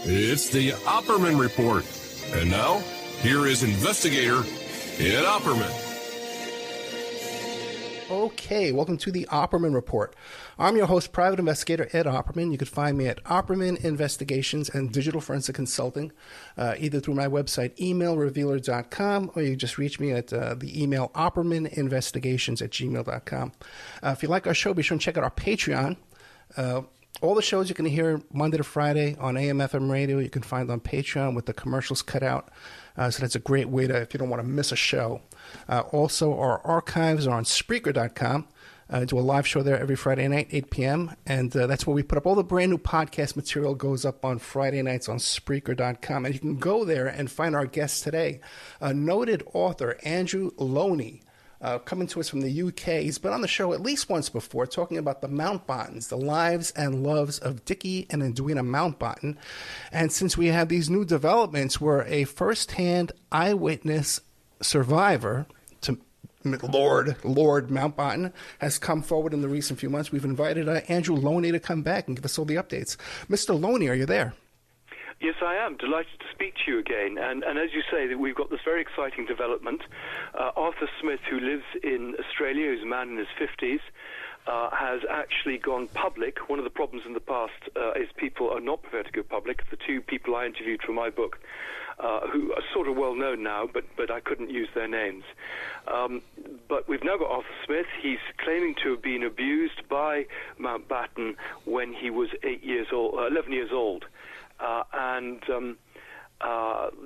It's the Opperman Report. And now, here is investigator Ed Opperman. Okay, welcome to the Opperman Report. I'm your host, private investigator Ed Opperman. You can find me at Opperman Investigations and Digital Forensic Consulting, either through my website, emailrevealer.com, or you can just reach me at the email oppermaninvestigations@gmail.com. If you like our show, be sure and check out our Patreon. All the shows you can hear Monday to Friday on AM/FM radio, you can find on Patreon with the commercials cut out. So that's a great way to, if you don't want to miss a show. Also, our archives are on Spreaker.com. Do a live show there every Friday night, 8 p.m. And that's where we put up all the brand new podcast material goes up on Friday nights on Spreaker.com. And you can go there and find our guest today, noted author Andrew Lownie. Coming to us from the UK. He's been on the show at least once before, talking about the Mountbattens, the lives and loves of Dickie and Edwina Mountbatten. And since we have these new developments where a first-hand eyewitness survivor to Lord Mountbatten has come forward in the recent few months, we've invited Andrew Lownie to come back and give us all the updates. Mr. Lownie, are you there? Yes, I am. Delighted to speak to you again. And as you say, that we've got this very exciting development. Arthur Smith, who lives in Australia, who's a man in his 50s, has actually gone public. One of the problems in the past is people are not prepared to go public. The two people I interviewed for my book, who are sort of well known now, but I couldn't use their names. But we've now got Arthur Smith. He's claiming to have been abused by Mountbatten when he was 11 years old.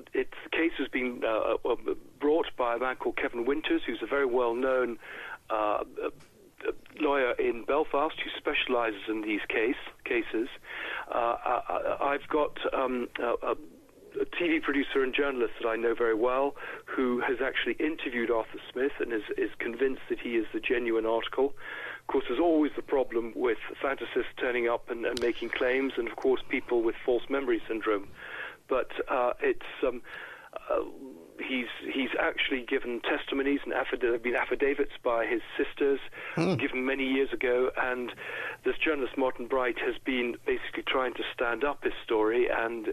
The case has been brought by a man called Kevin Winters, who's a very well-known lawyer in Belfast who specialises in these cases. I've got a TV producer and journalist that I know very well who has actually interviewed Arthur Smith and is convinced that he is the genuine article. Of course, there's always the problem with fantasists turning up and making claims, and of course people with false memory syndrome. But he's actually given testimonies and there have been affidavits by his sisters given many years ago, and this journalist Martin Bright has been basically trying to stand up his story and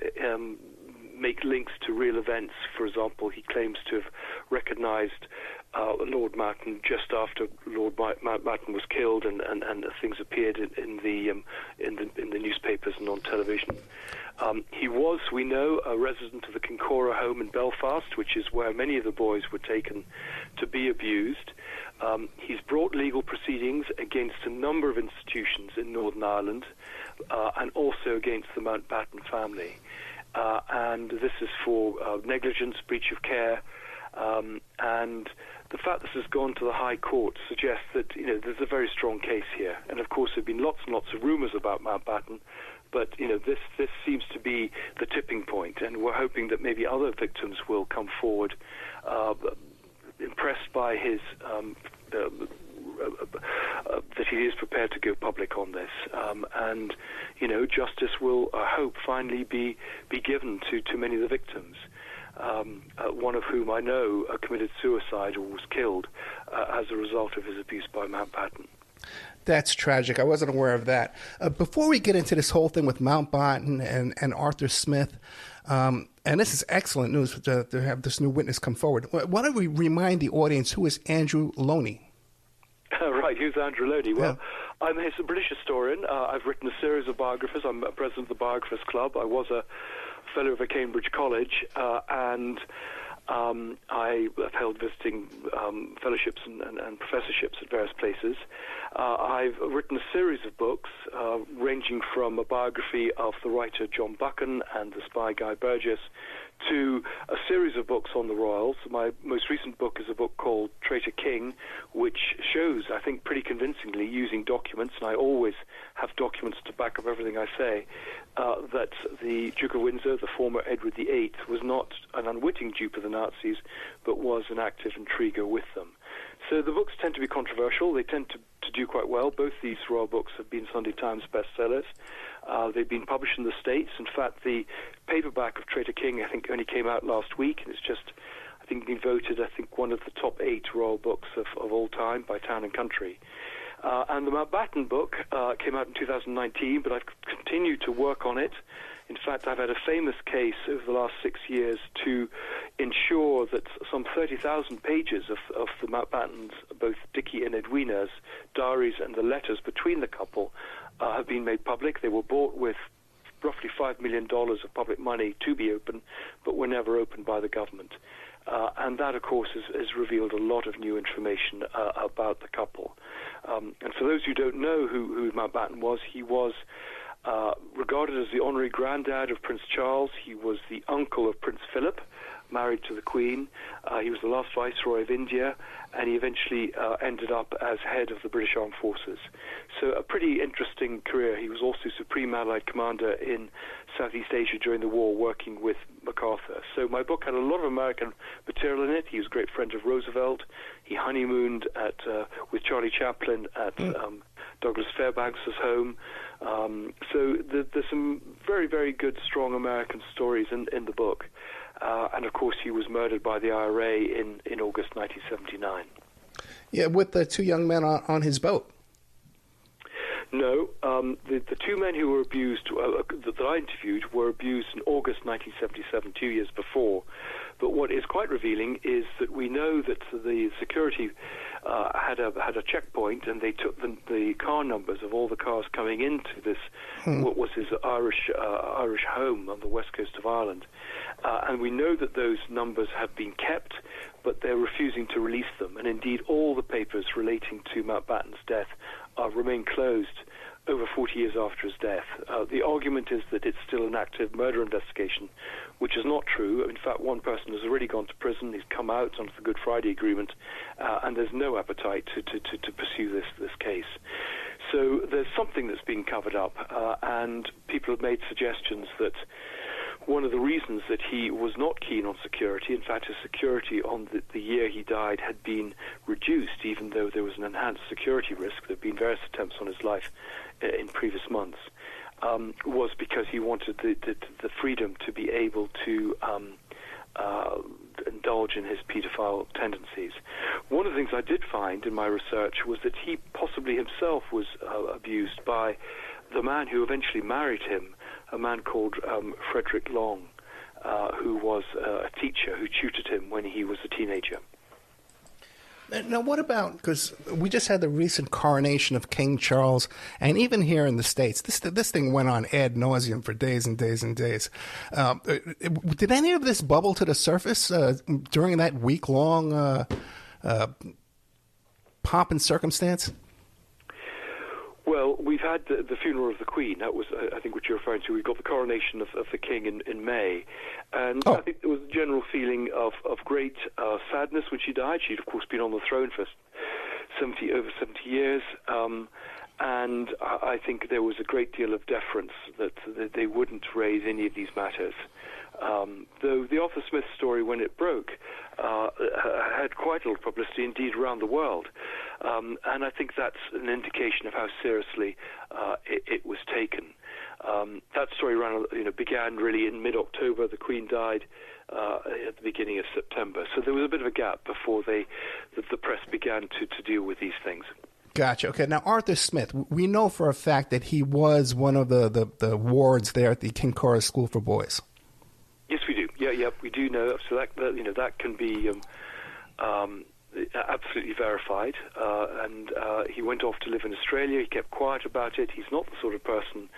make links to real events. For example, he claims to have recognized Lord Mountbatten just after Lord Mountbatten was killed, and things appeared in the newspapers and on television. He was, we know, a resident of the Kincora home in Belfast, which is where many of the boys were taken to be abused. He's brought legal proceedings against a number of institutions in Northern Ireland, and also against the Mountbatten family. And this is for negligence, breach of care, and the fact this has gone to the High Court suggests that there's a very strong case here. And of course, there have been lots and lots of rumours about Mountbatten, but this seems to be the tipping point, and we're hoping that maybe other victims will come forward, impressed by his that he is prepared to go public on this, and justice will, I hope, finally be given to many of the victims. One of whom I know committed suicide or was killed as a result of his abuse by Mountbatten. That's tragic. I wasn't aware of that. Before we get into this whole thing with Mountbatten and Arthur Smith, and this is excellent news to have this new witness come forward, why don't we remind the audience who is Andrew Lownie? Right, who's Andrew Lownie? Well, I'm a British historian. I've written a series of biographies. I'm president of the Biographers Club. I was a fellow of a Cambridge college, and I have held visiting fellowships and professorships at various places. I've written a series of books, ranging from a biography of the writer John Buchan and the spy Guy Burgess, to a series of books on the royals. My most recent book is a book called Traitor King, which shows, I think, pretty convincingly, using documents, and I always have documents to back up everything I say, that the Duke of Windsor, the former Edward VIII, was not an unwitting dupe of the Nazis, but was an active intriguer with them. So the books tend to be controversial. They tend to do quite well. Both these royal books have been Sunday Times bestsellers. They've been published in the States. In fact, the paperback of Traitor King, I think, only came out last week, and it's just, I think, been voted, one of the top 8 royal books of all time by Town and Country. And the Mountbatten book came out in 2019, but I've continued to work on it. In fact, I've had a famous case over the last 6 years to ensure that some 30,000 pages of the Mountbattens, both Dickie and Edwina's diaries and the letters between the couple, have been made public. They were bought with roughly $5 million of public money to be open, but were never opened by the government. And that, of course, has revealed a lot of new information about the couple. And for those who don't know who Mountbatten was, he was regarded as the honorary granddad of Prince Charles. He was the uncle of Prince Philip, married to the Queen. He was the last Viceroy of India, and he eventually ended up as head of the British Armed Forces. So a pretty interesting career. He was also Supreme Allied Commander in Southeast Asia during the war, working with MacArthur. So my book had a lot of American material in it. He was a great friend of Roosevelt. He honeymooned with Charlie Chaplin at Douglas Fairbanks' home. So there's some very, very good, strong American stories in the book. And, of course, he was murdered by the IRA in August 1979. Yeah, with the two young men on his boat. No, the two men who were abused, that I interviewed, were abused in August 1977, 2 years before. But what is quite revealing is that we know that the security had a checkpoint, and they took the car numbers of all the cars coming into this, what was his Irish home on the west coast of Ireland. And we know that those numbers have been kept, but they're refusing to release them. And indeed, all the papers relating to Mountbatten's death remain closed over 40 years after his death. The argument is that it's still an active murder investigation, which is not true. In fact, one person has already gone to prison. He's come out under the Good Friday Agreement, and there's no appetite to pursue this case. So there's something that's being covered up, and people have made suggestions that one of the reasons that he was not keen on security, in fact, his security on the year he died had been reduced, even though there was an enhanced security risk. There have been various attempts on his life in previous months, was because he wanted the freedom to be able to indulge in his paedophile tendencies. One of the things I did find in my research was that he possibly himself was abused by the man who eventually married him, a man called Frederick Long, who was a teacher who tutored him when he was a teenager. Now, what about, because we just had the recent coronation of King Charles, and even here in the States, this thing went on ad nauseum for days and days and days. Did any of this bubble to the surface during that week-long pomp and circumstance? Well, we've had the funeral of the Queen. That was, I think, what you're referring to. We've got the coronation of the King in May. And I think there was a general feeling of great sadness when she died. She'd, of course, been on the throne for over 70 years. And I think there was a great deal of deference that they wouldn't raise any of these matters. Though the Arthur Smith story, when it broke, had quite a lot of publicity, indeed, around the world. And I think that's an indication of how seriously it was taken. That story began really in mid-October. The Queen died at the beginning of September. So there was a bit of a gap before the press began to deal with these things. Gotcha. Okay. Now, Arthur Smith, we know for a fact that he was one of the wards there at the Kincora School for Boys. Yes, we do. Yeah, we do know. So that can be absolutely verified. And he went off to live in Australia. He kept quiet about it. He's not the sort of person.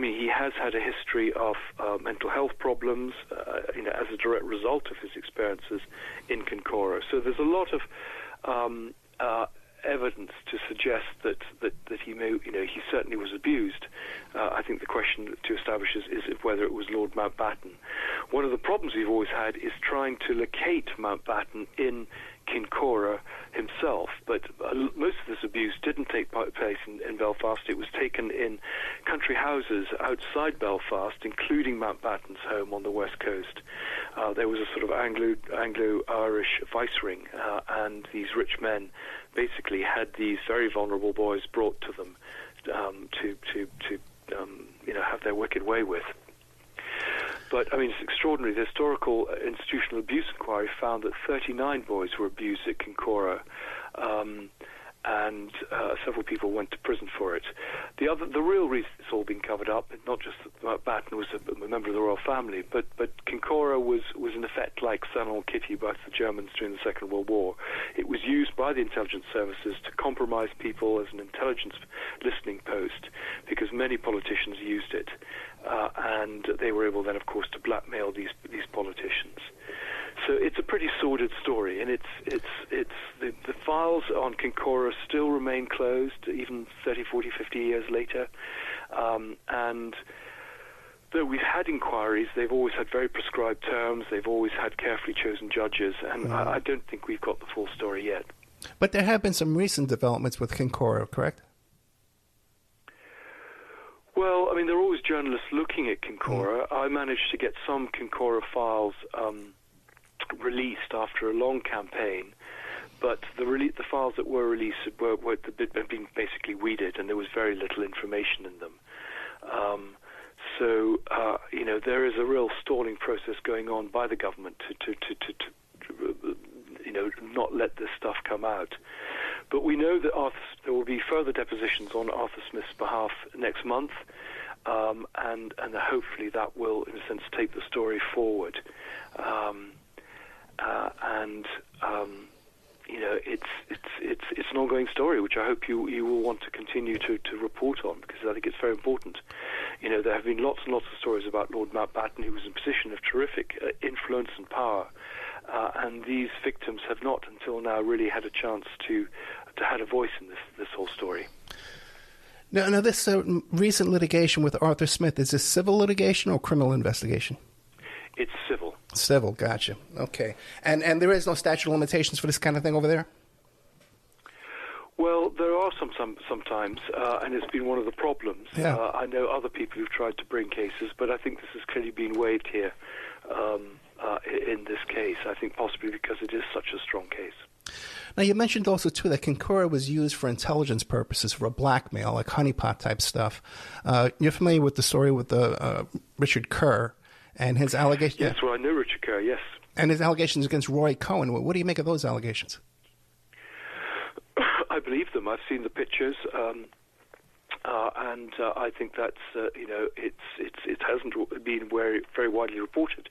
He has had a history of mental health problems, as a direct result of his experiences in Kincora. So there's a lot of evidence to suggest that he he certainly was abused. I think the question to establish is whether it was Lord Mountbatten. One of the problems we've always had is trying to locate Mountbatten in Kincora himself, but most of this abuse didn't take place in Belfast. It was taken in country houses outside Belfast, including Mountbatten's home on the west coast. There was a sort of Anglo-Irish vice ring, and these rich men basically had these very vulnerable boys brought to them to have their wicked way with. But, it's extraordinary. The Historical Institutional Abuse Inquiry found that 39 boys were abused at Kincora. and several people went to prison for it. The real reason it's all been covered up, not just that Mountbatten was a member of the royal family, but Kincora was in effect like Salon Kitty by the Germans during the Second World War. It was used by the intelligence services to compromise people as an intelligence listening post, because many politicians used it, and they were able then, of course, to blackmail these politicians. So it's a pretty sordid story, and the files on Kincora still remain closed, even 30, 40, 50 years later. And though we've had inquiries, they've always had very prescribed terms. They've always had carefully chosen judges, and I don't think we've got the full story yet. But there have been some recent developments with Kincora, correct? Well, I mean, there are always journalists looking at Kincora. I managed to get some Kincora files released after a long campaign, but the files that were released had been basically weeded, and there was very little information in them. So there is a real stalling process going on by the government to not let this stuff come out. But we know that there will be further depositions on Arthur Smith's behalf next month, and hopefully that will, in a sense, take the story forward. It's an ongoing story, which I hope you will want to continue to report on, because I think it's very important. There have been lots and lots of stories about Lord Mountbatten, who was in a position of terrific influence and power, and these victims have not until now really had a chance to have a voice in this whole story. Now this recent litigation with Arthur Smith, is this civil litigation or criminal investigation? It's civil. Civil, gotcha. Okay. And there is no statute of limitations for this kind of thing over there? Well, there are sometimes, and it's been one of the problems. Yeah. I know other people who've tried to bring cases, but I think this has clearly been waived here in this case, I think possibly because it is such a strong case. Now, you mentioned also, too, that Kincora was used for intelligence purposes, for a blackmail, like honeypot-type stuff. You're familiar with the story with Richard Kerr and his allegations? Yes, well, I know Richard Kerr, yes. And his allegations against Roy Cohn. What do you make of those allegations? I believe them. I've seen the pictures, and I think that's it hasn't been very widely reported,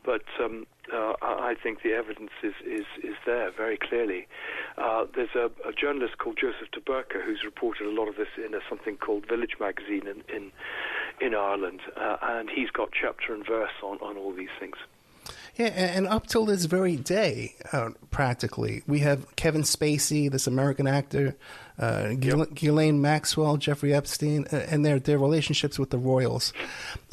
but I think the evidence is there very clearly. There's a journalist called Joseph de Burke who's reported a lot of this in something called Village magazine in Ireland, and he's got chapter and verse on all these things. Yeah, and up till this very day, practically, we have Kevin Spacey, this American actor, Ghislaine Maxwell, Jeffrey Epstein, and their relationships with the royals.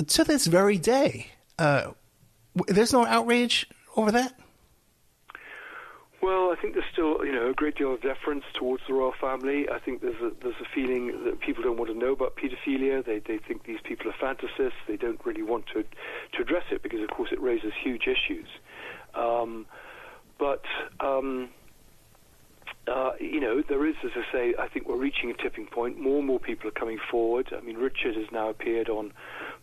To this very day, there's no outrage over that? Well, I think there's still, a great deal of deference towards the royal family. I think there's a feeling that people don't want to know about paedophilia. They think these people are fantasists. They don't really want to address it because, of course, it raises huge issues. There is, as I say, I think we're reaching a tipping point. More and more people are coming forward. I mean, Richard has now appeared on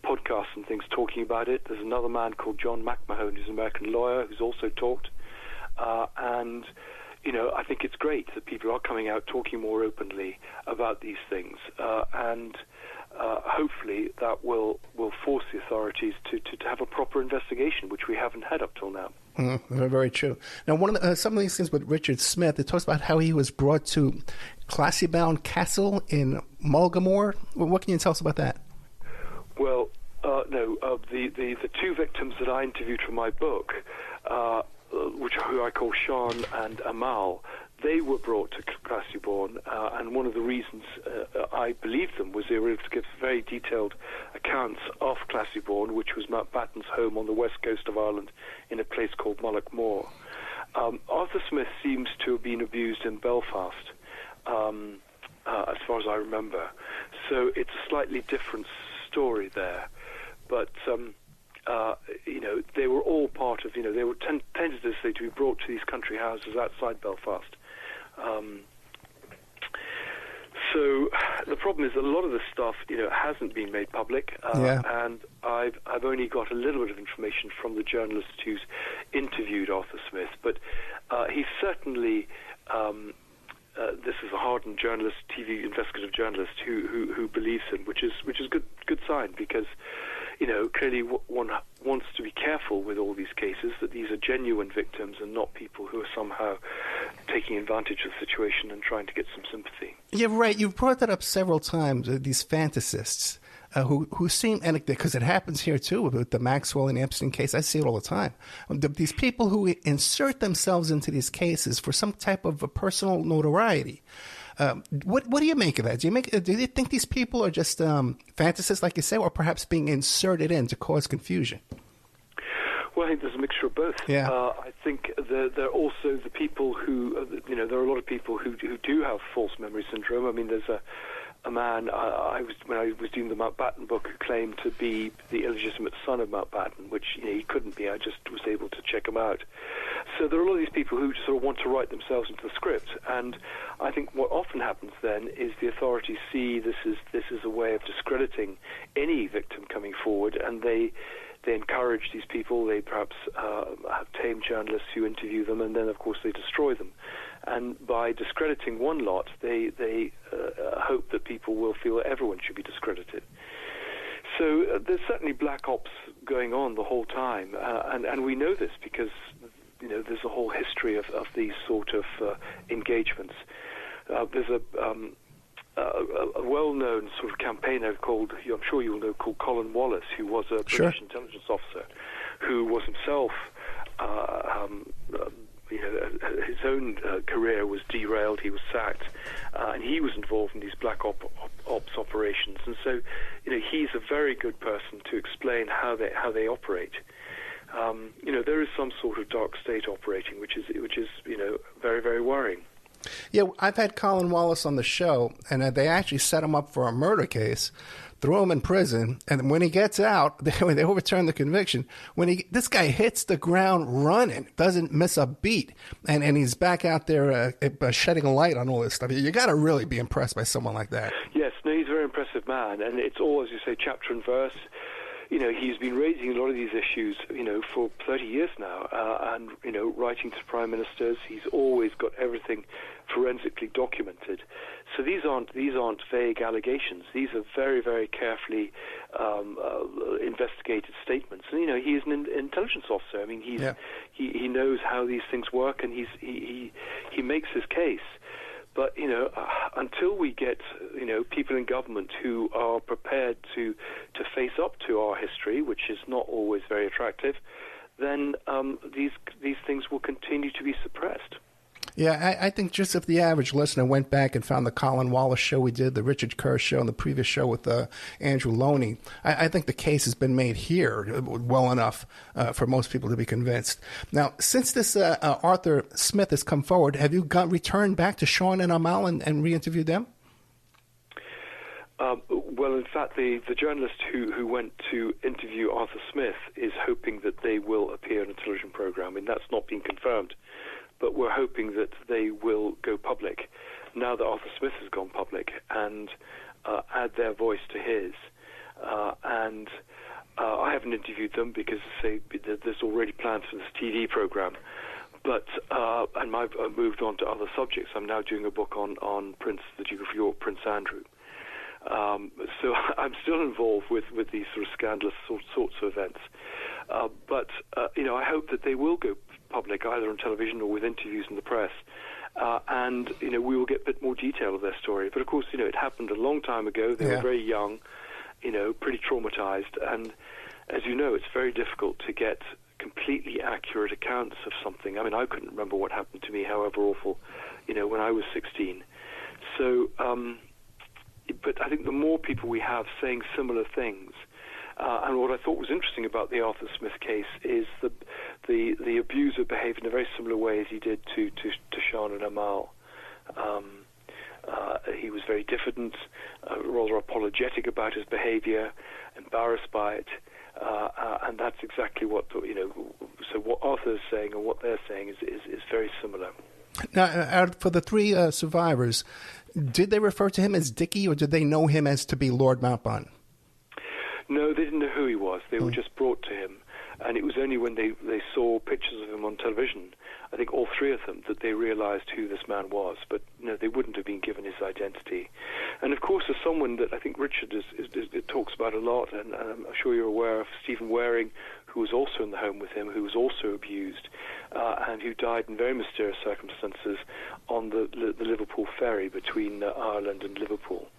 podcasts and things talking about it. There's another man called John McMahon, who's an American lawyer, who's also talked. I think it's great that people are coming out talking more openly about these things, and hopefully that will force the authorities to have a proper investigation, which we haven't had up till now. Mm-hmm. Very true. Now, some of these things with Richard Smith, it talks about how he was brought to Classybound Castle in Mulgamore. What can you tell us about that? Well, the two victims that I interviewed for my book, who I call Sean and Amal, they were brought to Classybourne, and one of the reasons I believed them was they were able to give very detailed accounts of Classybourne, which was Mountbatten's home on the west coast of Ireland in a place called Mullaghmore. Arthur Smith seems to have been abused in Belfast, as far as I remember. So it's a slightly different story there. But they were all part of, they were tended to be brought to these country houses outside Belfast. So the problem is that a lot of this stuff, hasn't been made public, and I've only got a little bit of information from the journalist who's interviewed Arthur Smith, but he certainly this is a hardened journalist, TV investigative journalist who believes him, which is good sign, because clearly one wants to be careful with all these cases, that these are genuine victims and not people who are somehow taking advantage of the situation and trying to get some sympathy. Yeah, right. You've brought that up several times, these fantasists who seem, and because it happens here too with the Maxwell and Epstein case, I see it all the time. These people who insert themselves into these cases for some type of a personal notoriety. What do you make of that? Do you think these people are just fantasists, like you say, or perhaps being inserted in to cause confusion? Well, I think there's a mixture of both. Yeah. I think there are also the people who, there are a lot of people who do have false memory syndrome. I mean, there's a man when I was doing the Mountbatten book, who claimed to be the illegitimate son of Mountbatten, which he couldn't be. I just was able to check him out. So there are a lot of these people who sort of want to write themselves into the script, and I think what often happens then is the authorities see this is a way of discrediting any victim coming forward, and they encourage these people. They perhaps have tame journalists who interview them, and then of course they destroy them. And by discrediting one lot, they hope that people will feel that everyone should be discredited. So there's certainly black ops going on the whole time, and we know this because there's a whole history of these sort of engagements. There's a well-known sort of campaigner called, I'm sure you'll know, called Colin Wallace, who was a British intelligence officer, who was himself, his own career was derailed. He was sacked, and he was involved in these black ops operations. And so, he's a very good person to explain how they operate. There is some sort of dark state operating, which is very, very worrying. Yeah, I've had Colin Wallace on the show, and they actually set him up for a murder case, threw him in prison, and when he gets out, they overturn the conviction. This guy hits the ground running, doesn't miss a beat, and he's back out there shedding a light on all this stuff. You got to really be impressed by someone like that. Yes, no, he's a very impressive man, and it's all, as you say, chapter and verse. He's been raising a lot of these issues, for 30 years now, and, writing to prime ministers. He's always got everything forensically documented. So these aren't vague allegations. These are very, very carefully investigated statements. And, he is an intelligence officer. I mean, he knows how these things work, and he makes his case. But, until we get, people in government who are prepared to face up to our history, which is not always very attractive, then these things will continue to be suppressed. Yeah, I think just if the average listener went back and found the Colin Wallace show we did, the Richard Kerr show, and the previous show with Andrew Lownie, I think the case has been made here well enough for most people to be convinced. Now, since this Arthur Smith has come forward, have you returned back to Sean and Amal and re-interviewed them? Well, in fact, the journalist who went to interview Arthur Smith is hoping that they will appear in a television program, and that's not been confirmed. But we're hoping that they will go public now that Arthur Smith has gone public and add their voice to his. And I haven't interviewed them because, there's already plans for this TV program. But and I've moved on to other subjects. I'm now doing a book on the Duke of York, Prince Andrew. So I'm still involved with these sort of scandalous sorts of events. But I hope that they will go public, either on television or with interviews in the press, and we will get a bit more detail of their story. But of course, it happened a long time ago. They were very young, pretty traumatized, and as you know, it's very difficult to get completely accurate accounts of something. I mean, I couldn't remember what happened to me, however awful, when I was 16. So, but I think the more people we have saying similar things. And what I thought was interesting about the Arthur Smith case is the abuser behaved in a very similar way as he did to Sean and Amal. He was very diffident, rather apologetic about his behavior, embarrassed by it, and that's exactly what So what Arthur's saying and what they're saying is very similar. Now, for the three survivors, did they refer to him as Dickie, or did they know him as to be Lord Mountbatten? No, they didn't know who he was. They were just brought to him. And it was only when they saw pictures of him on television, I think all three of them, that they realized who this man was. But they wouldn't have been given his identity. And of course, as someone that I think Richard talks about a lot, and I'm sure you're aware of Stephen Waring, who was also in the home with him, who was also abused, and who died in very mysterious circumstances on the Liverpool ferry between Ireland and Liverpool,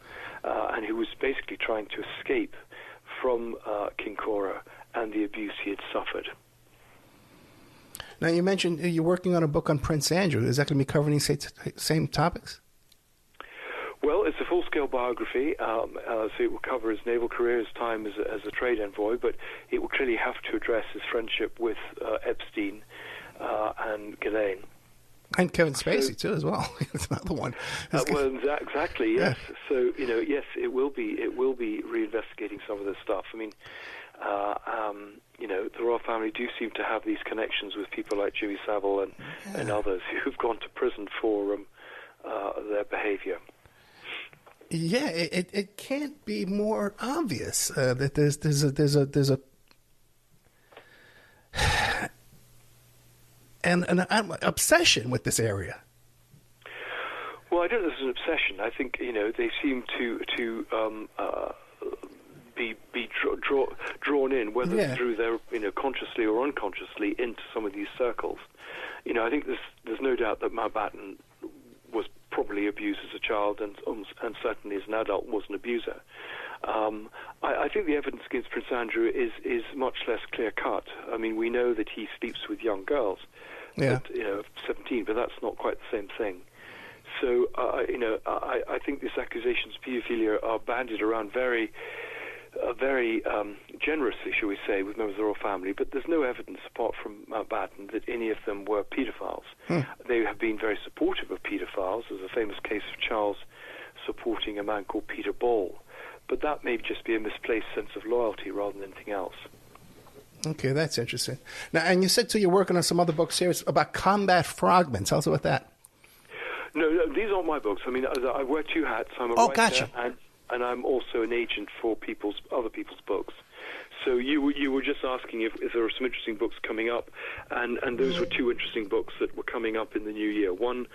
and who was basically trying to escape from King Cora and the abuse he had suffered. Now, you mentioned you're working on a book on Prince Andrew. Is that going to be covering the same topics? Well, it's a full-scale biography, so it will cover his naval career, his time as a trade envoy, but it will clearly have to address his friendship with Epstein and Ghislaine. And Kevin Spacey, too, as well. It's another one. Well, exactly, yes. Yeah. So, yes, it will be reinvestigating some of this stuff. I mean, the royal family do seem to have these connections with people like Jimmy Savile and others who've gone to prison for their behavior. Yeah, it can't be more obvious that there's an obsession with this area. Well, I don't know if it's an obsession. I think they seem to be drawn in, whether through their consciously or unconsciously, into some of these circles. I think there's no doubt that Mountbatten was probably abused as a child, and certainly as an adult was an abuser. I think the evidence against Prince Andrew is much less clear-cut. I mean, we know that he sleeps with young girls, at 17, but that's not quite the same thing. So, I think these accusations of paedophilia are bandied around very generously, shall we say, with members of the royal family, but there's no evidence, apart from Mountbatten, that any of them were paedophiles. They have been very supportive of paedophiles. There's a famous case of Charles supporting a man called Peter Ball, but that may just be a misplaced sense of loyalty rather than anything else. Okay, that's interesting. Now, and you said, too, you're working on some other books here about combat frogmen. Tell us about that. No, these aren't my books. I mean, I wear two hats. I'm a writer, gotcha. and I'm also an agent for other people's books. So you were just asking if there are some interesting books coming up, and those were two interesting books that were coming up in the new year. One,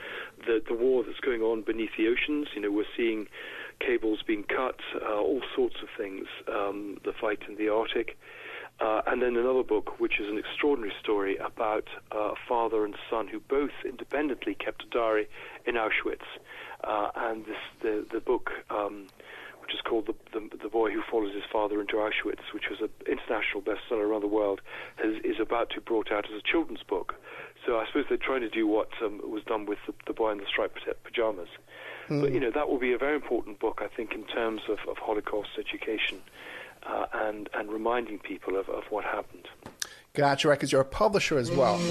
the war that's going on beneath the oceans. We're seeing cables being cut, all sorts of things, the fight in the Arctic. And then another book, which is an extraordinary story about a father and son who both independently kept a diary in Auschwitz. And the book, which is called The Boy Who Follows His Father into Auschwitz, which was an international bestseller around the world, is about to be brought out as a children's book. So I suppose they're trying to do what was done with the Boy in the Striped Pajamas. But, that will be a very important book, I think, in terms of Holocaust education. And reminding people of what happened. Gotcha, right, because you're a publisher as well.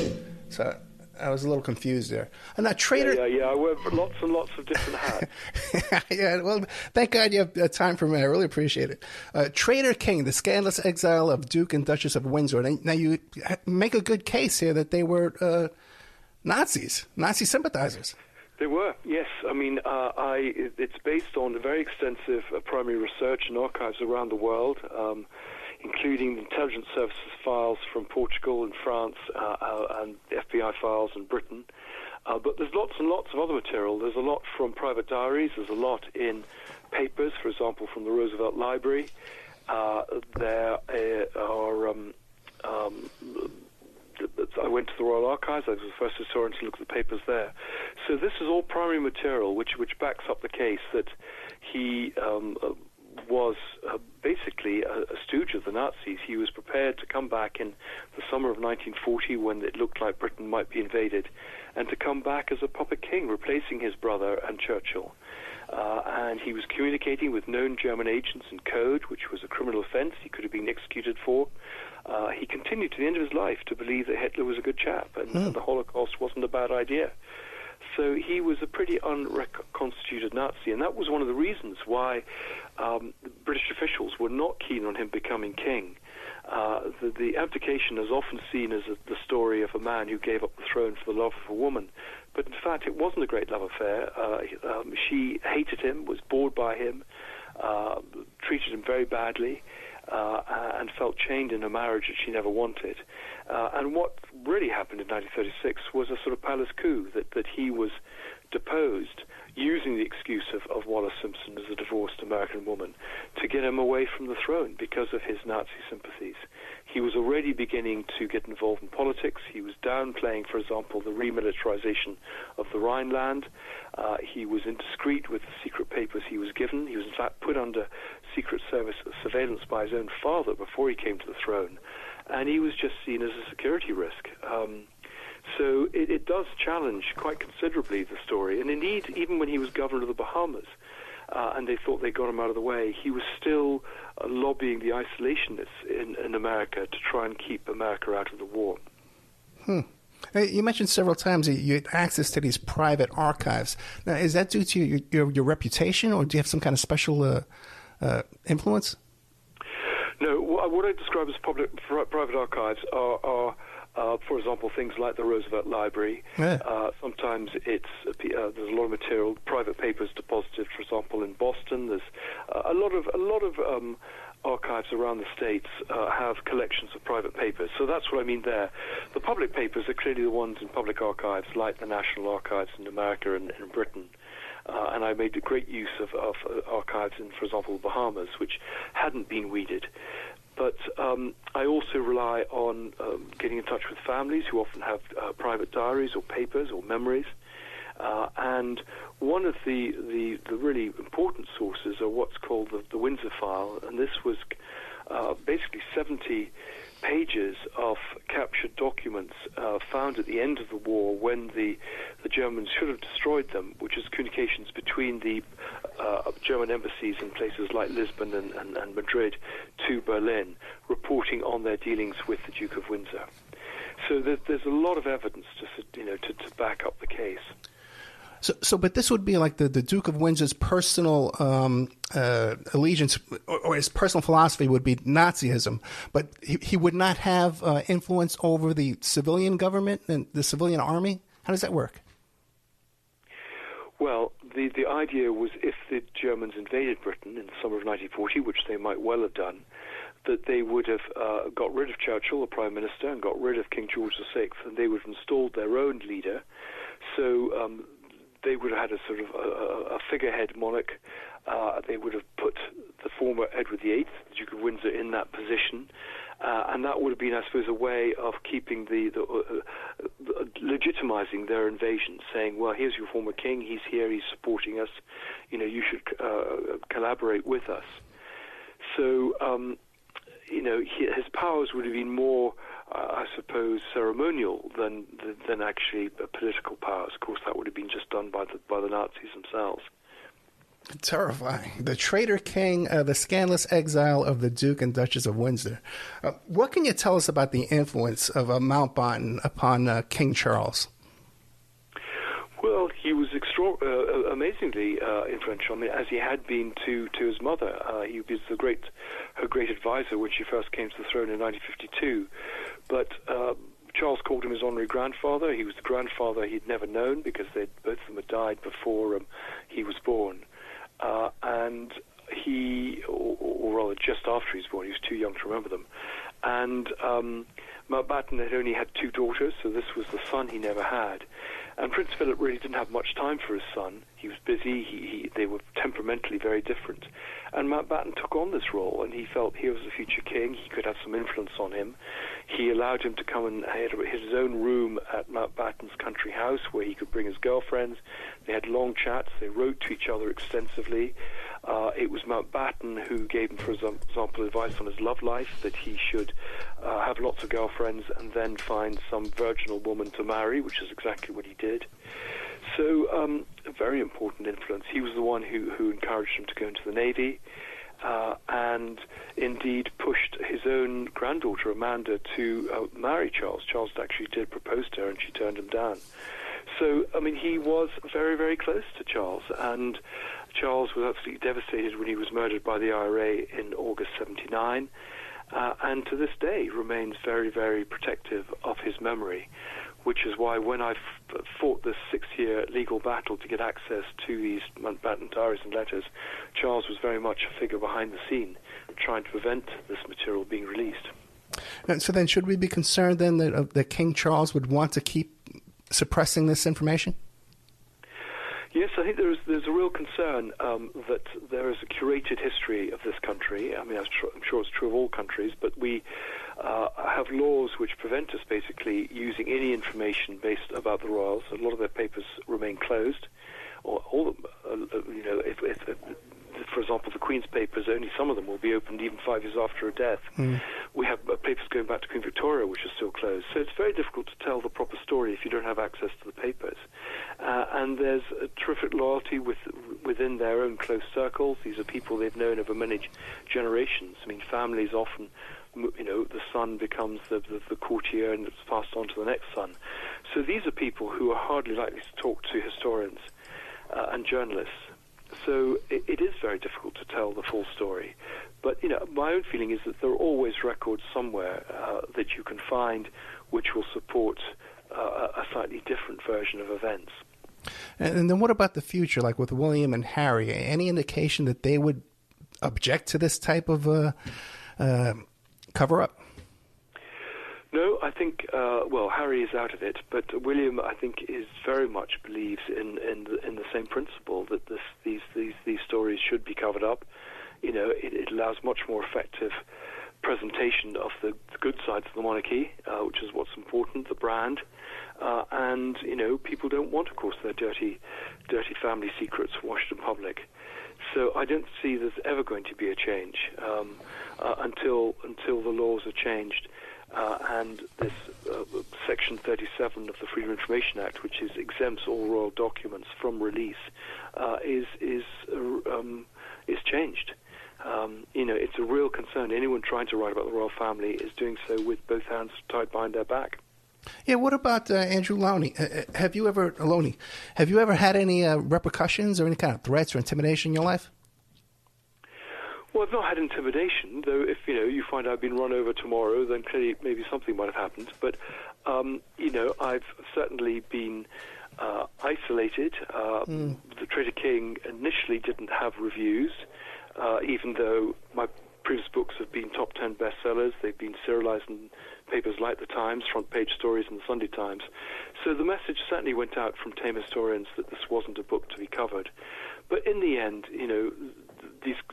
So I was a little confused there. And now, Trader... Yeah, I wear lots and lots of different hats. Yeah, well, thank God you have time for me. I really appreciate it. Trader King, the scandalous exile of Duke and Duchess of Windsor. Now, you make a good case here that they were Nazis, Nazi sympathizers. They were, yes. I mean, it's based on very extensive primary research and archives around the world, including the intelligence services files from Portugal and France, and the FBI files in Britain. But there's lots and lots of other material. There's a lot from private diaries. There's a lot in papers, for example, from the Roosevelt Library. There are... I went to the Royal Archives. I was the first historian to look at the papers there. So this is all primary material, which backs up the case that he was basically a stooge of the Nazis. He was prepared to come back in the summer of 1940, when it looked like Britain might be invaded, and to come back as a puppet king, replacing his brother and Churchill. And he was communicating with known German agents in code, which was a criminal offense he could have been executed for. He continued to the end of his life to believe that Hitler was a good chap and the Holocaust wasn't a bad idea. So he was a pretty unreconstituted Nazi, and that was one of the reasons why British officials were not keen on him becoming king. The abdication is often seen as the story of a man who gave up the throne for the love of a woman, but in fact it wasn't a great love affair. She hated him, was bored by him, treated him very badly, and felt chained in a marriage that she never wanted. And what really happened in 1936 was a sort of palace coup, that he was deposed using the excuse of Wallace Simpson as a divorced American woman to get him away from the throne because of his Nazi sympathies. He was already beginning to get involved in politics. He was downplaying, for example, the remilitarization of the Rhineland. He was indiscreet with the secret papers he was given. He was, in fact, put under Secret Service surveillance by his own father before he came to the throne. And he was just seen as a security risk. So it does challenge quite considerably the story. And indeed, even when he was governor of the Bahamas, and they thought they got him out of the way, he was still lobbying the isolationists in America to try and keep America out of the war. You mentioned several times that you had access to these private archives. Now, is that due to your reputation, or do you have some kind of special influence? No, what I describe as private archives are for example, things like the Roosevelt Library. Yeah. Sometimes there's a lot of material, private papers deposited, for example, in Boston. There's a lot of archives around the States have collections of private papers. So that's what I mean there. The public papers are clearly the ones in public archives, like the National Archives in America and in Britain. And I made a great use of archives in, for example, the Bahamas, which hadn't been weeded. But I also rely on getting in touch with families who often have private diaries or papers or memories. And one of the really important sources are what's called the Windsor File. And this was basically 70 pages of captured documents found at the end of the war when the Germans should have destroyed them, which is communications between the German embassies in places like Lisbon and Madrid to Berlin, reporting on their dealings with the Duke of Windsor. So there's a lot of evidence to back up the case. So, but this would be like the Duke of Windsor's personal allegiance, or his personal philosophy would be Nazism, but he would not have influence over the civilian government and the civilian army? How does that work? Well, the idea was if the Germans invaded Britain in the summer of 1940, which they might well have done, that they would have got rid of Churchill, the Prime Minister, and got rid of King George VI, and they would have installed their own leader. So they would have had a sort of a figurehead monarch. They would have put the former Edward VIII, the Duke of Windsor, in that position. And that would have been, I suppose, a way of keeping legitimizing their invasion, saying, well, here's your former king, he's here, he's supporting us, you should collaborate with us. So, his powers would have been more, I suppose, ceremonial than actually political powers. Of course, that would have been just done by the Nazis themselves. Terrifying. The traitor king, the scandalous exile of the Duke and Duchess of Windsor. What can you tell us about the influence of Mountbatten upon King Charles? Well, he was amazingly influential. I mean, as he had been to his mother. He was her great advisor when she first came to the throne in 1952. But Charles called him his honorary grandfather. He was the grandfather he'd never known because both of them had died before he was born. And or rather just after he was born, he was too young to remember them. And Mountbatten had only had 2 daughters, so this was the son he never had. And Prince Philip really didn't have much time for his son. He was busy. They were temperamentally very different. And Mountbatten took on this role, and he felt he was the future king. He could have some influence on him. He allowed him to come and had his own room at Mountbatten's country house where he could bring his girlfriends. They had long chats. They wrote to each other extensively. It was Mountbatten who gave him, for example, advice on his love life, that he should have lots of girlfriends and then find some virginal woman to marry, which is exactly what he did. So a very important influence. He was the one who encouraged him to go into the Navy and indeed pushed his own granddaughter, Amanda, to marry Charles. Charles actually did propose to her and she turned him down. So, I mean, he was very, very close to Charles, and Charles was absolutely devastated when he was murdered by the IRA in August 1979, and to this day remains very, very protective of his memory, which is why when I fought this 6-year legal battle to get access to these Mountbatten diaries and letters, Charles was very much a figure behind the scene, trying to prevent this material being released. And so then should we be concerned then that King Charles would want to keep suppressing this information? Yes, I think there's a real concern that there is a curated history of this country. I mean, I'm sure it's true of all countries, but we have laws which prevent us basically using any information based about the royals. A lot of their papers remain closed, or all, if for example, the Queen's papers, only some of them will be opened even 5 years after her death. We have papers going back to Queen Victoria which are still closed. So it's very difficult to tell the proper story if you don't have access to the papers. And there's a terrific loyalty within their own close circles. These are people they've known over many generations. I mean, families often, the son becomes the courtier and it's passed on to the next son. So these are people who are hardly likely to talk to historians and journalists. So it is very difficult to tell the full story. But, my own feeling is that there are always records somewhere that you can find which will support a slightly different version of events. And then what about the future, like with William and Harry? Any indication that they would object to this type of cover-up? No, I think, Harry is out of it, but William, I think, is very much believes in the same principle that these stories should be covered up. It allows much more effective presentation of the good sides of the monarchy, which is what's important, the brand, and people don't want, of course, their dirty family secrets washed in public. So I don't see there's ever going to be a change until the laws are changed. And this Section 37 of the Freedom of Information Act, which exempts all royal documents from release, is changed. It's a real concern. Anyone trying to write about the royal family is doing so with both hands tied behind their back. Yeah. What about Andrew Lownie? Have you ever had any repercussions or any kind of threats or intimidation in your life? Well, I've not had intimidation, though if, you find I've been run over tomorrow, then clearly maybe something might have happened. But, I've certainly been isolated. The Traitor King initially didn't have reviews, even though my previous books have been top 10 bestsellers. They've been serialized in papers like The Times, front page stories in the Sunday Times. So the message certainly went out from tame historians that this wasn't a book to be covered. But in the end,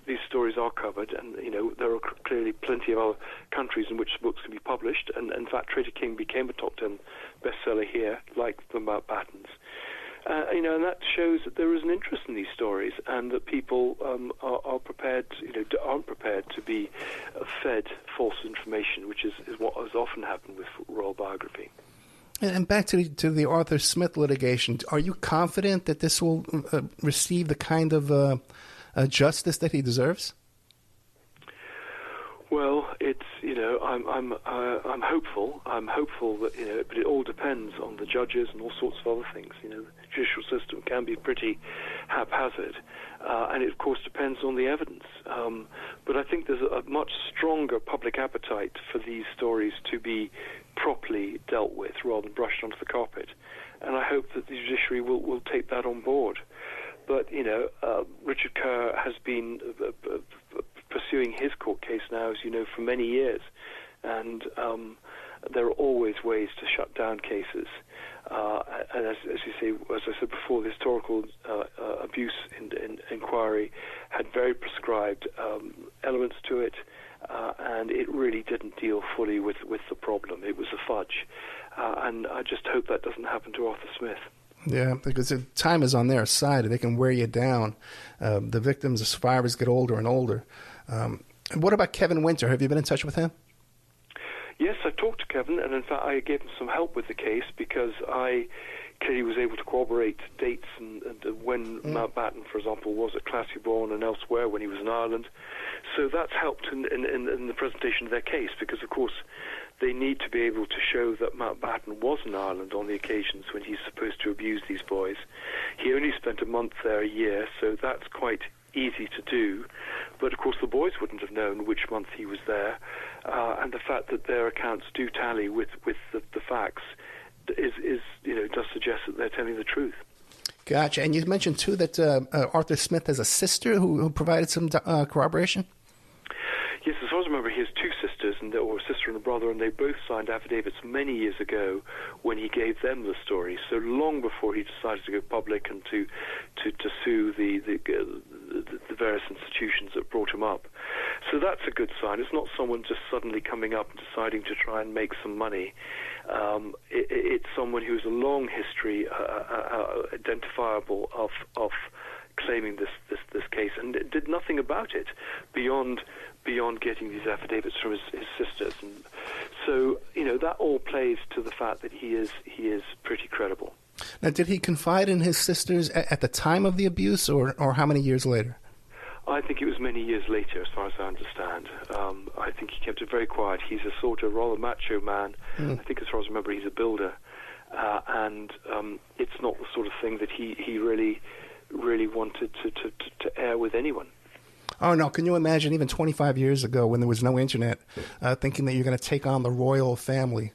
these stories are covered, and there are clearly plenty of other countries in which books can be published. And in fact, Traitor King became a top 10 bestseller here, like the Mountbattens. And that shows that there is an interest in these stories, and that people are prepared, aren't prepared to be fed false information, which is what has often happened with royal biography. And back to the Arthur Smith litigation, are you confident that this will receive the kind of justice that he deserves? Well, it's I'm hopeful. I'm hopeful that but it all depends on the judges and all sorts of other things. The judicial system can be pretty haphazard, and it of course depends on the evidence. But I think there's a much stronger public appetite for these stories to be properly dealt with rather than brushed onto the carpet, and I hope that the judiciary will take that on board. But Richard Kerr has been pursuing his court case now, as you know, for many years, and there are always ways to shut down cases. And as you say, as I said before, the historical abuse inquiry had very prescribed elements to it, and it really didn't deal fully with the problem. It was a fudge, and I just hope that doesn't happen to Arthur Smith. Yeah, because the time is on their side. They can wear you down. The victims, the survivors, get older and older. What about Kevin Winter? Have you been in touch with him? Yes, I talked to Kevin, and in fact I gave him some help with the case because I clearly was able to corroborate dates and when Mountbatten, for example, was at Classieborne and elsewhere when he was in Ireland. So that's helped in the presentation of their case because, of course, they need to be able to show that Mountbatten was in Ireland on the occasions when he's supposed to abuse these boys. He only spent a month there a year, so that's quite easy to do. But, of course, the boys wouldn't have known which month he was there. And the fact that their accounts do tally with the facts does suggest that they're telling the truth. Gotcha. And you mentioned, too, that Arthur Smith has a sister who provided some corroboration? remember he has two sisters, or a sister and a brother, and they both signed affidavits many years ago when he gave them the story. So long before he decided to go public and to sue the various institutions that brought him up. So that's a good sign. It's not someone just suddenly coming up and deciding to try and make some money. It's someone who has a long history, identifiable of claiming this case, and did nothing about it beyond getting these affidavits from his sisters. And so, that all plays to the fact that he is pretty credible. Now, did he confide in his sisters at the time of the abuse, or how many years later? I think it was many years later, as far as I understand. I think he kept it very quiet. He's a sort of rather macho man. I think, as far as I remember, he's a builder. And it's not the sort of thing that he really wanted to air with anyone. Oh, no. Can you imagine even 25 years ago when there was no internet, thinking that you're going to take on the royal family,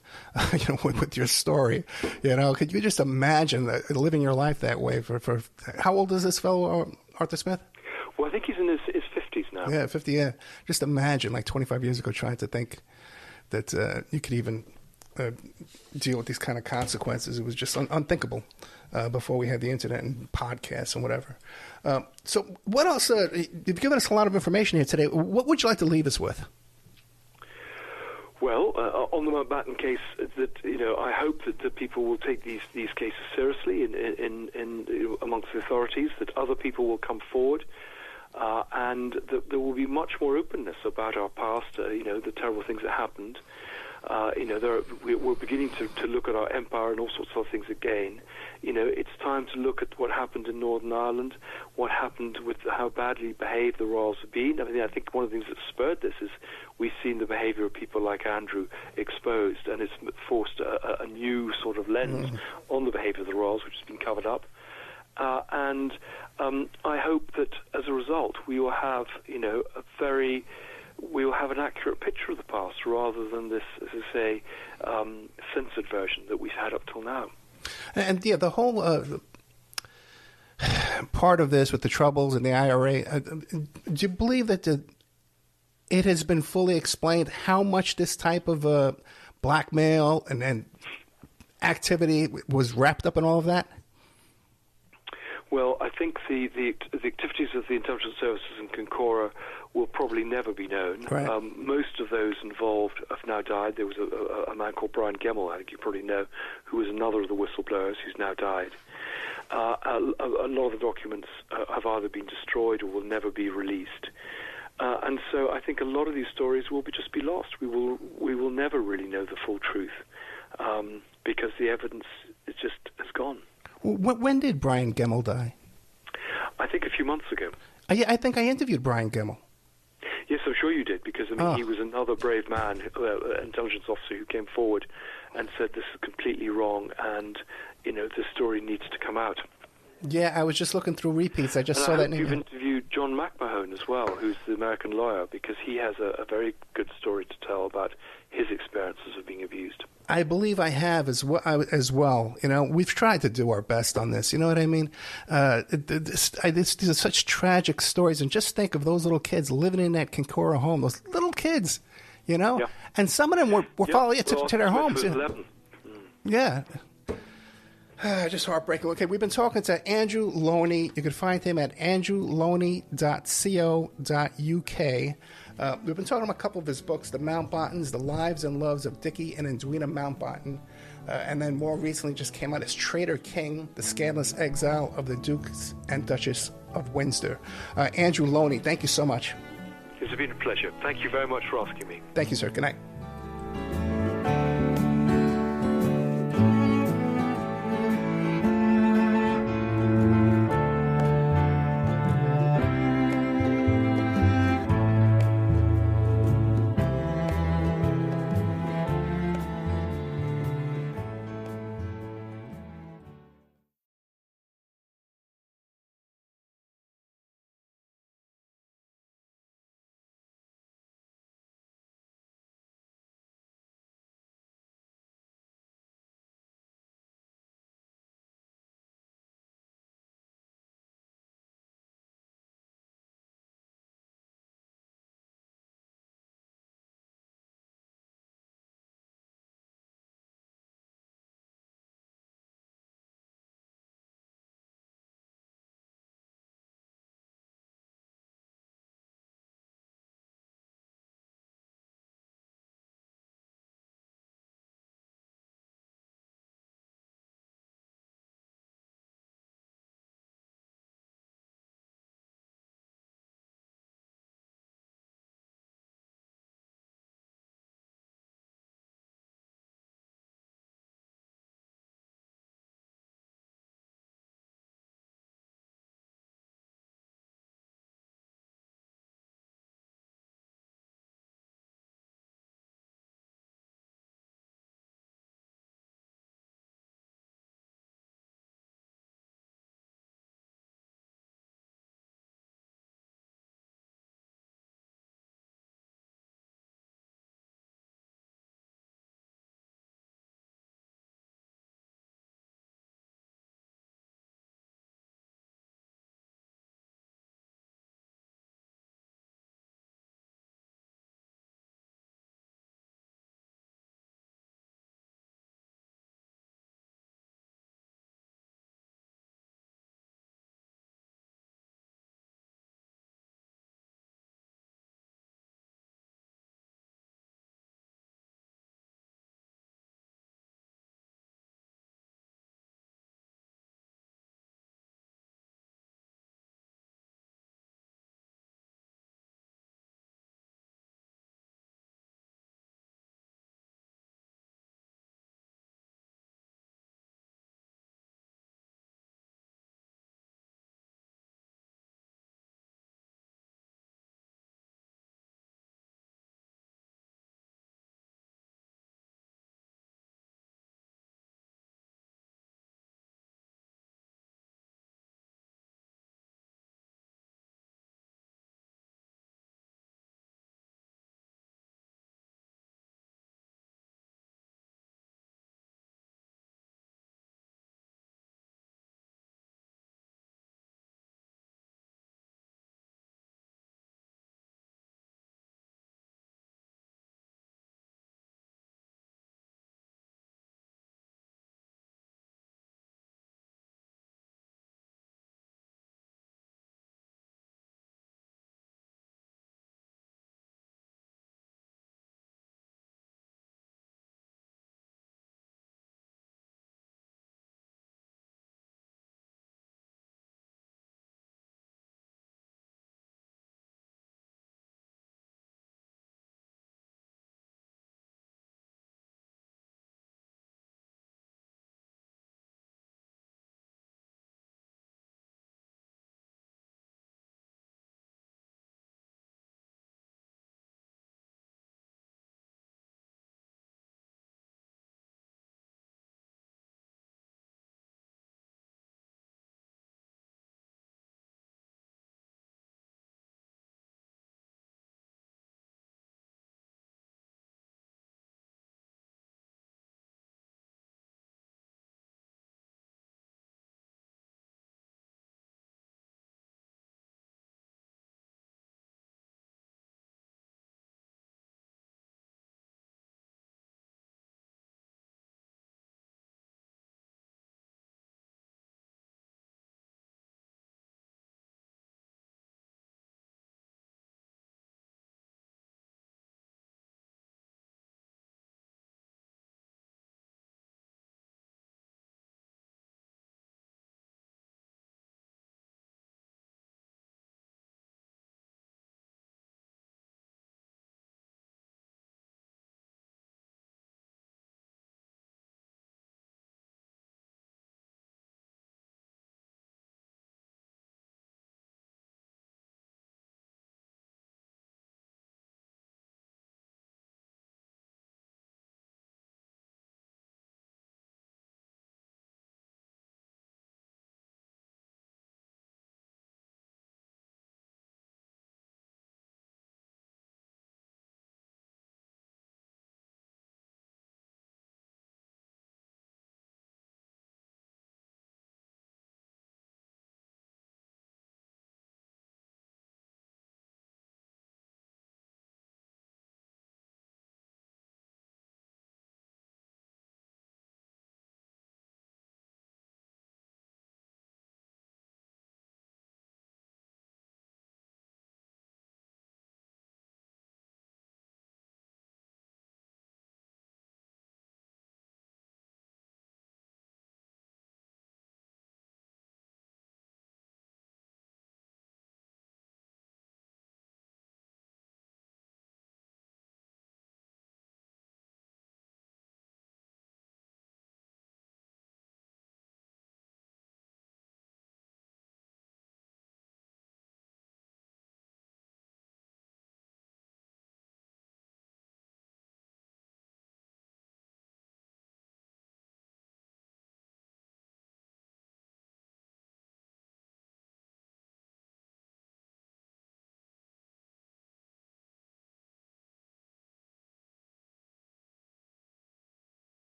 with your story? Could you just imagine living your life that way for how old is this fellow, Arthur Smith? Well, I think he's in his 50s now. Yeah, 50, yeah. Just imagine, 25 years ago, trying to think that you could even deal with these kind of consequences. It was just unthinkable before we had the internet and podcasts and whatever. So what else? You've given us a lot of information here today. What would you like to leave us with? Well, on the Mountbatten case, I hope that the people will take these cases seriously in amongst the authorities, that other people will come forward, and that there will be much more openness about our past, the terrible things that happened. We're beginning to look at our empire and all sorts of things again. It's time to look at what happened in Northern Ireland, what happened with how badly behaved the royals have been. I think one of the things that spurred this is we've seen the behavior of people like Andrew exposed, and it's forced a new sort of lens on the behavior of the royals, which has been covered up. And I hope that as a result we will have, we will have an accurate picture of the past rather than this, as I say, censored version that we've had up till now. And the whole part of this with the Troubles and the IRA, do you believe that it has been fully explained how much this type of blackmail and activity was wrapped up in all of that? Well, I think the activities of the intelligence services in Concora will probably never be known. Right. Most of those involved have now died. There was a man called Brian Gemmell, I think you probably know, who was another of the whistleblowers who's now died. A lot of the documents have either been destroyed or will never be released. And so I think a lot of these stories will just be lost. We will never really know the full truth because the evidence just has gone. When did Brian Gemmell die? I think a few months ago. I think I interviewed Brian Gemmell. Yes, I'm sure you did, because he was another brave man, intelligence officer, who came forward and said this is completely wrong, and this story needs to come out. Yeah, I was just looking through repeats. I just saw that name. You've interviewed John McMahon as well, who's the American lawyer, because he has a very good story to tell about his experiences of being abused. I believe I have as well. We've tried to do our best on this. You know what I mean? These are such tragic stories, and just think of those little kids living in that Concora home. Those little kids, Yeah. And some of them were following it to their homes. 11. Yeah. Just heartbreaking. Okay, we've been talking to Andrew Lownie. You can find him at andrewloney.co.uk. We've been talking about a couple of his books, The Mountbattens, The Lives and Loves of Dickie and Edwina Mountbatten. And then more recently just came out as Traitor King, The Scandalous Exile of the Dukes and Duchess of Windsor. Andrew Lownie, thank you so much. It's been a pleasure. Thank you very much for asking me. Thank you, sir. Good night.